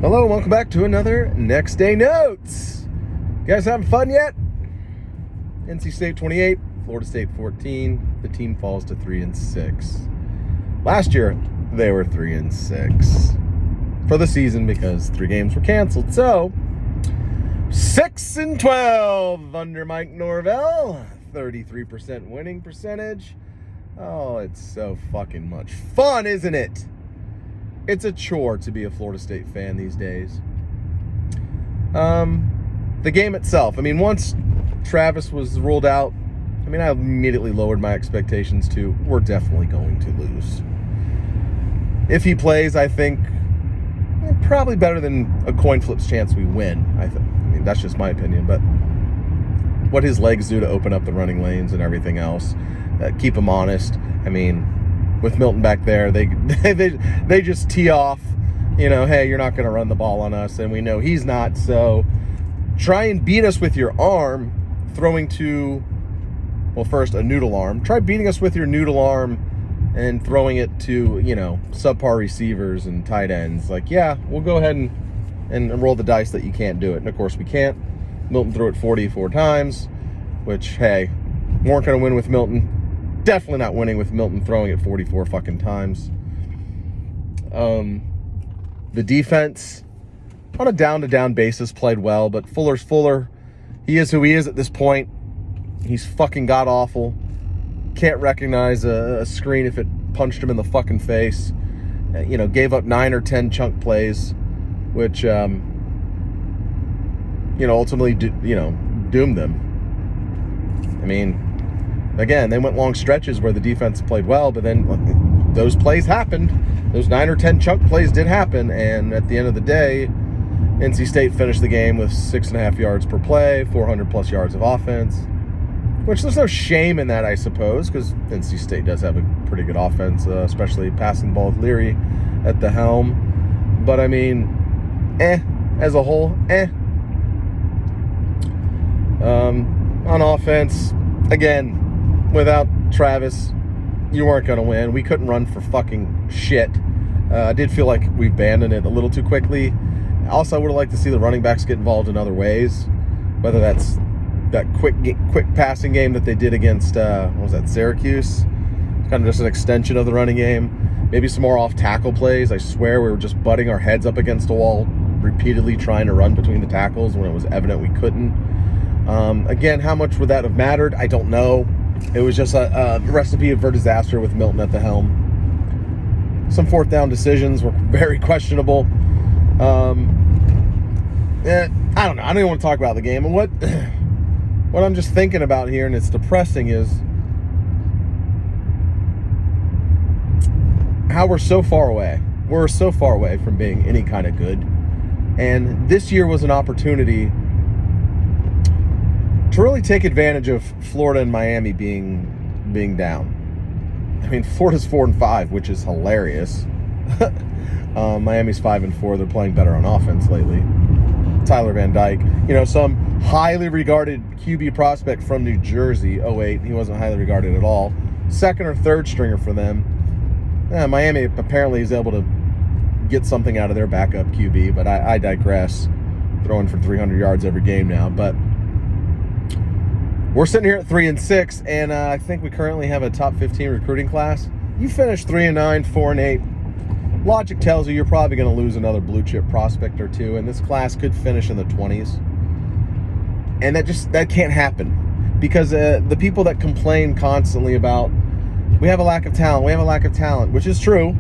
Hello, welcome back to another Next Day Notes. You guys having fun yet? NC State 28, Florida State 14. The team falls to 3-6. Last year, they were 3-6 for the season because 3 games were canceled. So, 6-12 under Mike Norvell. 33% winning percentage. Oh, it's so fucking much fun, isn't it? It's a chore to be a Florida State fan these days. The game itself, once Travis was ruled out, I immediately lowered my expectations to we're definitely going to lose. If he plays, I think probably better than a coin flip's chance we win. That's just my opinion, but what his legs do to open up the running lanes and everything else, keep him honest. With Milton back there, they just tee off, hey, you're not going to run the ball on us, and we know he's not, so try and beat us with your arm, throwing to, first, a noodle arm. Try beating us with your noodle arm and throwing it to, subpar receivers and tight ends. We'll go ahead and roll the dice that you can't do it, and of course we can't. Milton threw it 44 times, which, hey, weren't going to win with Milton. Definitely not winning with Milton throwing it 44 fucking times. The defense, on a down-to-down basis, played well, but Fuller's Fuller. He is who he is at this point. He's fucking god-awful. Can't recognize a screen if it punched him in the fucking face. Gave up 9 or 10 chunk plays, which, ultimately, doomed them. Again, they went long stretches where the defense played well, but then those plays happened. Those 9 or 10 chunk plays did happen, and at the end of the day, NC State finished the game with 6.5 yards per play, 400-plus yards of offense, which there's no shame in that, I suppose, because NC State does have a pretty good offense, especially passing the ball with Leary at the helm. But, as a whole, on offense, again, without Travis, you weren't going to win. We couldn't run for fucking shit. I did feel like we abandoned it a little too quickly. Also, I would have liked to see the running backs get involved in other ways, whether that's that quick passing game that they did against, Syracuse? Kind of just an extension of the running game. Maybe some more off-tackle plays. I swear we were just butting our heads up against a wall, repeatedly trying to run between the tackles when it was evident we couldn't. Again, how much would that have mattered? I don't know. It was just a recipe for disaster with Milton at the helm. Some fourth down decisions were very questionable. I don't know. I don't even want to talk about the game. And what I'm just thinking about here, and it's depressing, is how we're so far away. We're so far away from being any kind of good. And this year was an opportunity to really take advantage of Florida and Miami being down. Florida's 4-5, which is hilarious. Miami's 5-4. They're playing better on offense lately. Tyler Van Dyke, some highly regarded QB prospect from New Jersey. Oh wait, he wasn't highly regarded at all. Second or third stringer for them. Miami apparently is able to get something out of their backup QB, but I digress. Throwing for 300 yards every game now, but we're sitting here at 3-6, and I think we currently have a top 15 recruiting class. You finish 3-9, 4-8. Logic tells you you're probably going to lose another blue chip prospect or two, and this class could finish in the 20s. And that can't happen because the people that complain constantly about we have a lack of talent, which is true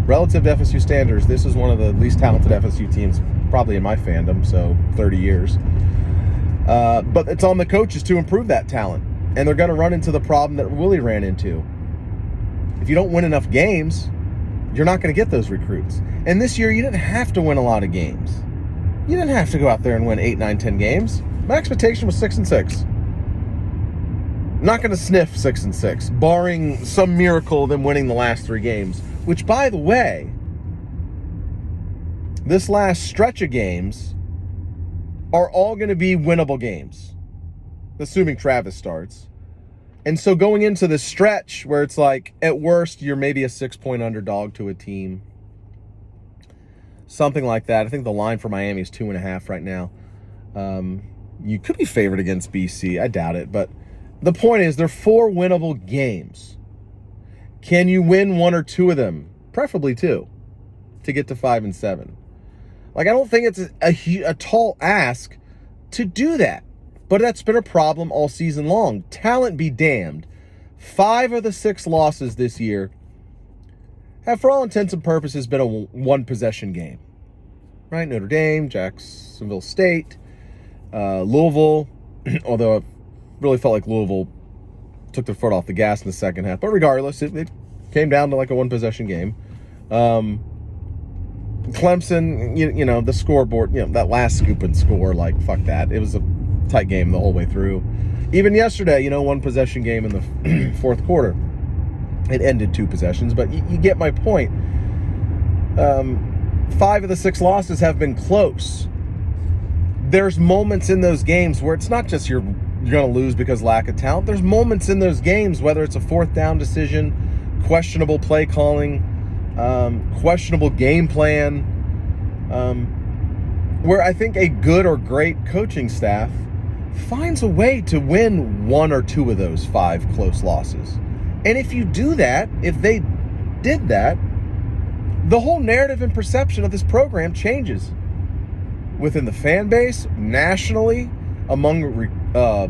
relative to FSU standards. This is one of the least talented FSU teams probably in my fandom, so 30 years. But it's on the coaches to improve that talent. And they're going to run into the problem that Willie ran into. If you don't win enough games, you're not going to get those recruits. And this year, you didn't have to win a lot of games. You didn't have to go out there and win 8, 9, 10 games. My expectation was 6-6. Not going to sniff 6-6, barring some miracle of them winning the last 3 games. Which, by the way, this last stretch of games are all going to be winnable games, assuming Travis starts. And so going into this stretch where it's like, at worst, you're maybe a 6-point underdog to a team. something like that. I think the line for Miami is 2.5 right now. You could be favored against BC. I doubt it, but the point is they're 4 winnable games. Can you win 1 or 2 of them? Preferably 2 to get to 5-7. Like, I don't think it's a tall ask to do that, but that's been a problem all season long. Talent be damned. 5 of the 6 losses this year have, for all intents and purposes, been a 1-possession game. Right? Notre Dame, Jacksonville State, Louisville, although I really felt like Louisville took their foot off the gas in the second half. But regardless, it came down to like a 1-possession game. Clemson, you know, the scoreboard, you know, that last scoop and score, like, fuck that. It was a tight game the whole way through. Even yesterday, you know, 1-possession game in the fourth quarter. It ended 2 possessions, but you get my point. 5 of the 6 losses have been close. There's moments in those games where it's not just you're going to lose because lack of talent. There's moments in those games, whether it's a 4th down decision, questionable play calling, questionable game plan, where I think a good or great coaching staff finds a way to win 1 or 2 of those 5 close losses. And if you do that, if they did that, the whole narrative and perception of this program changes within the fan base, nationally, among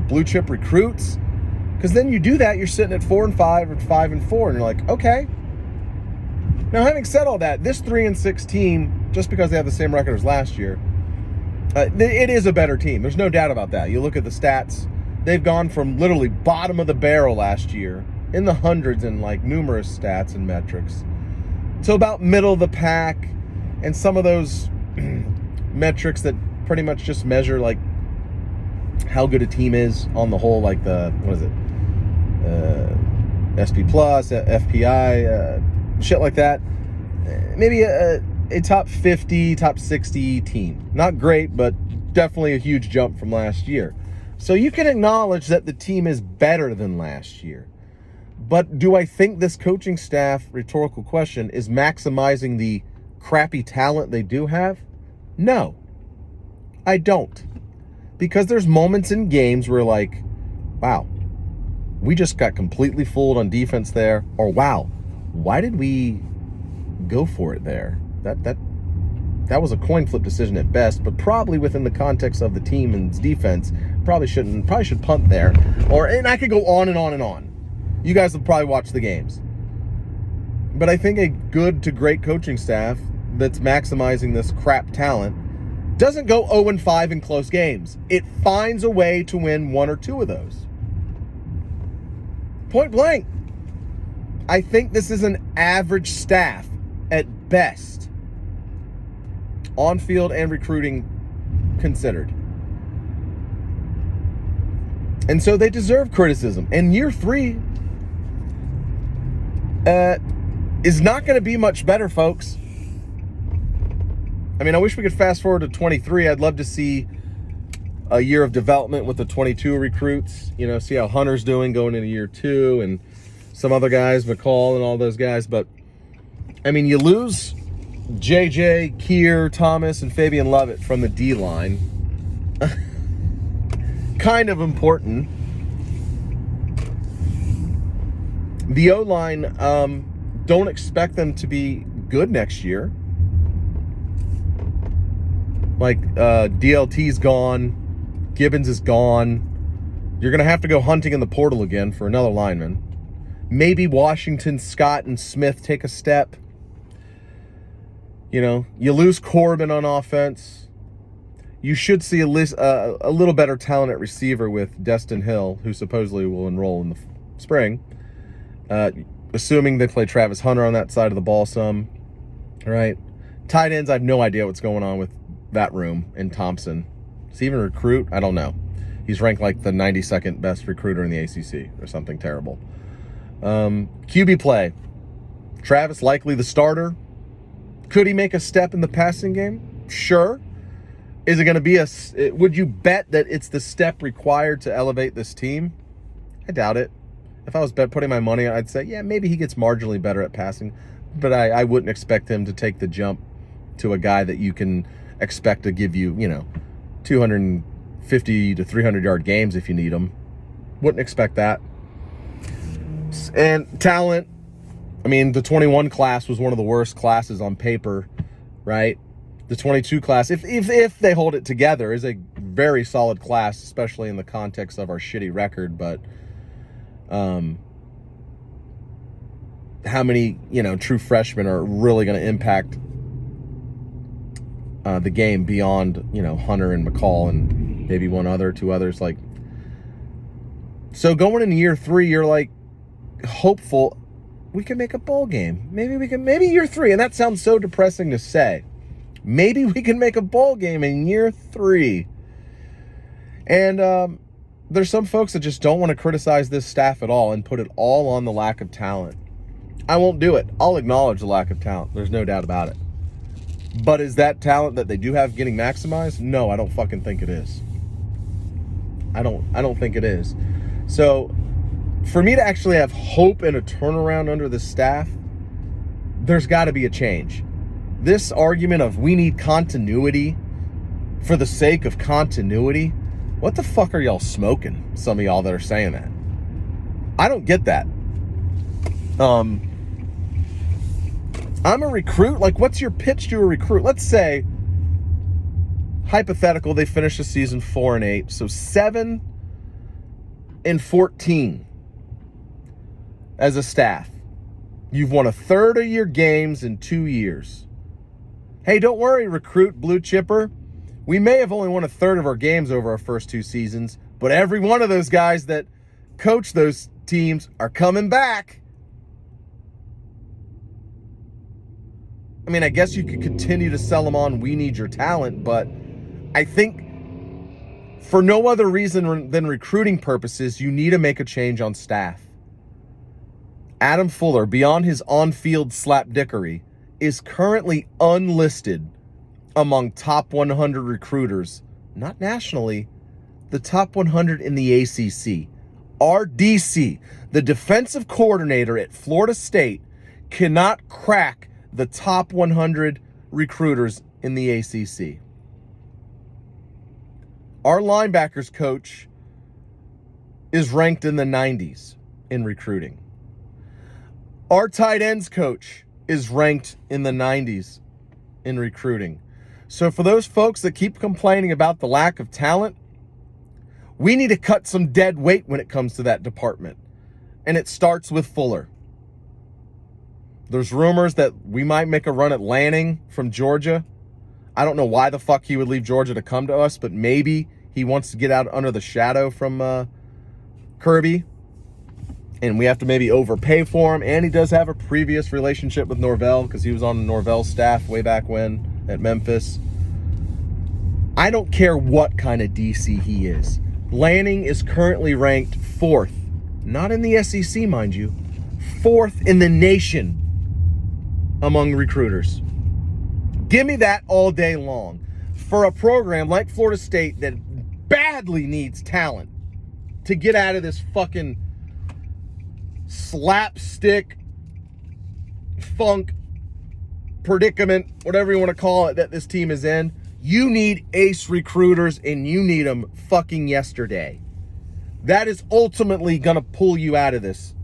blue chip recruits. Because then you do that, you're sitting at 4-5 or 5-4, and you're like, okay. Now, having said all that, this 3-6 team, just because they have the same record as last year, it is a better team. There's no doubt about that. You look at the stats, they've gone from literally bottom of the barrel last year, in the hundreds in like numerous stats and metrics, to about middle of the pack, and some of those metrics that pretty much just measure like how good a team is on the whole, like the, what is it, SP Plus, FPI, shit like that. Maybe a top 50, top 60 team. Not great, but definitely a huge jump from last year. So you can acknowledge that the team is better than last year. But do I think this coaching staff, rhetorical question, is maximizing the crappy talent they do have? No, I don't. Because there's moments in games where, like, wow, we just got completely fooled on defense there. Or, wow, why did we go for it there? That was a coin flip decision at best, but probably within the context of the team and its defense, probably should punt there. And I could go on and on and on. You guys will probably watch the games. But I think a good to great coaching staff that's maximizing this crap talent doesn't go 0-5 in close games. It finds a way to win 1 or 2 of those. Point blank. I think this is an average staff at best, on field and recruiting considered. And so they deserve criticism. And year 3 is not going to be much better, folks. I mean, I wish we could fast forward to 23. I'd love to see a year of development with the 22 recruits. You know, see how Hunter's doing going into year 2, and some other guys, McCall and all those guys. But, I mean, you lose JJ, Keir, Thomas, and Fabian Lovett from the D-line. Kind of important. The O-line, don't expect them to be good next year. Like, DLT's gone. Gibbons is gone. You're going to have to go hunting in the portal again for another lineman. Maybe Washington, Scott, and Smith take a step. You know, you lose Corbin on offense. You should see a little better talent at receiver with Destin Hill, who supposedly will enroll in the spring. Assuming they play Travis Hunter on that side of the ball some. All right. Tight ends, I have no idea what's going on with that room and Thompson. Does he even recruit? I don't know. He's ranked like the 92nd best recruiter in the ACC or something terrible. QB play. Travis likely the starter. Could he make a step in the passing game? Sure. Is it going to be would you bet that it's the step required to elevate this team? I doubt it. If I was putting my money on, I'd say, yeah, maybe he gets marginally better at passing, but I wouldn't expect him to take the jump to a guy that you can expect to give you, 250 to 300 yard games if you need them. Wouldn't expect that. And talent, I mean, the 21 class was one of the worst classes on paper, right? The 22 class, if they hold it together, is a very solid class, especially in the context of our shitty record. But how many, true freshmen are really going to impact the game beyond, Hunter and McCall and maybe two others? Like, so going into year 3, you're like hopeful we can make a bowl game. Maybe year 3, and that sounds so depressing to say. Maybe we can make a bowl game in year 3. And there's some folks that just don't want to criticize this staff at all and put it all on the lack of talent. I won't do it. I'll acknowledge the lack of talent. There's no doubt about it. But is that talent that they do have getting maximized? No, I don't fucking think it is. I don't think it is. So for me to actually have hope and a turnaround under the staff, there's got to be a change. This argument of we need continuity for the sake of continuity, what the fuck are y'all smoking? Some of y'all that are saying that. I don't get that. I'm a recruit. Like, what's your pitch to a recruit? Let's say, hypothetical, they finish the season 4-8, so 7-14 as a staff. You've won a third of your games in 2 years. Hey, don't worry, recruit, blue chipper. We may have only won a third of our games over our first 2 seasons, but every one of those guys that coach those teams are coming back. I mean, I guess you could continue to sell them on we need your talent, but I think for no other reason than recruiting purposes, you need to make a change on staff. Adam Fuller, beyond his on-field slapdickery, is currently unlisted among top 100 recruiters, not nationally, the top 100 in the ACC. RDC, the defensive coordinator at Florida State, cannot crack the top 100 recruiters in the ACC. Our linebackers coach is ranked in the 90s in recruiting. Our tight ends coach is ranked in the 90s in recruiting. So for those folks that keep complaining about the lack of talent, we need to cut some dead weight when it comes to that department. And it starts with Fuller. There's rumors that we might make a run at Lanning from Georgia. I don't know why the fuck he would leave Georgia to come to us, but maybe he wants to get out under the shadow from Kirby. And we have to maybe overpay for him. And he does have a previous relationship with Norvell because he was on the Norvell staff way back when at Memphis. I don't care what kind of DC he is. Lanning is currently ranked 4th. Not in the SEC, mind you. 4th in the nation among recruiters. Give me that all day long. For a program like Florida State that badly needs talent to get out of this fucking slapstick funk predicament, whatever you want to call it, that this team is in, you need ace recruiters and you need them fucking yesterday. That is ultimately going to pull you out of this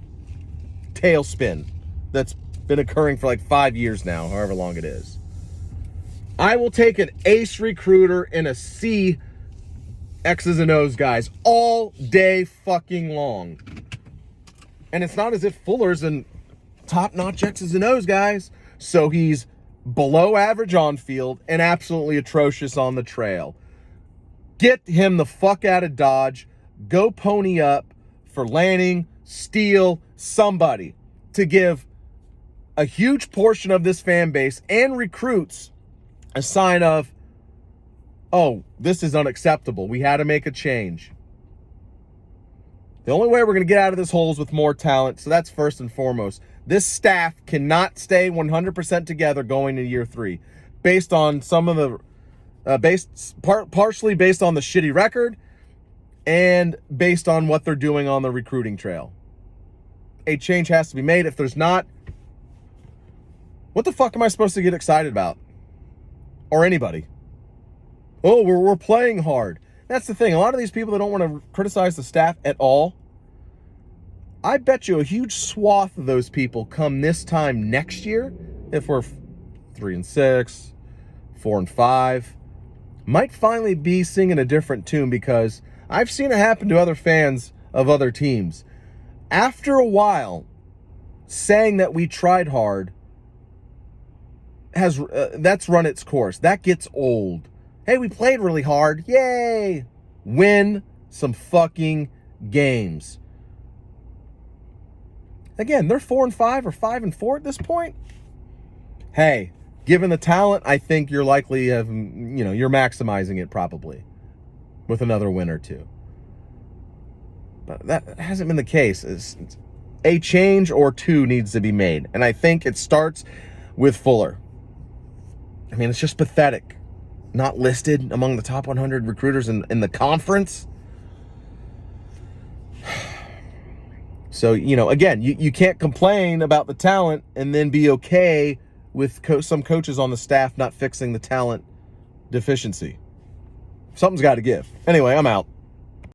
tailspin that's been occurring for like 5 years now, however long it is. I will take an ace recruiter and a C X's and O's guys all day fucking long. And it's not as if Fuller's an top-notch X's and O's guys. So he's below average on field and absolutely atrocious on the trail. Get him the fuck out of Dodge. Go pony up for Lanning, Steele, somebody to give a huge portion of this fan base and recruits a sign of, oh, this is unacceptable. We had to make a change. The only way we're going to get out of this hole is with more talent, so that's first and foremost. This staff cannot stay 100% together going into year 3, based on some of the, partially based on the shitty record, and based on what they're doing on the recruiting trail. A change has to be made. If there's not, what the fuck am I supposed to get excited about? or anybody. Oh, we're playing hard. That's the thing. A lot of these people that don't want to criticize the staff at all, I bet you a huge swath of those people come this time next year, if we're 3-6, 4-5, might finally be singing a different tune, because I've seen it happen to other fans of other teams. After a while, saying that we tried hard that's run its course. That gets old. Hey, we played really hard. Yay! Win some fucking games. Again, they're 4-5 or 5-4 at this point. Hey, given the talent, I think you're likely you're maximizing it probably with another win or two. But that hasn't been the case. A change or two needs to be made, and I think it starts with Fuller. I mean, it's just pathetic. Not listed among the top 100 recruiters in the conference. So, again, you can't complain about the talent and then be okay with some coaches on the staff not fixing the talent deficiency. Something's got to give. Anyway, I'm out.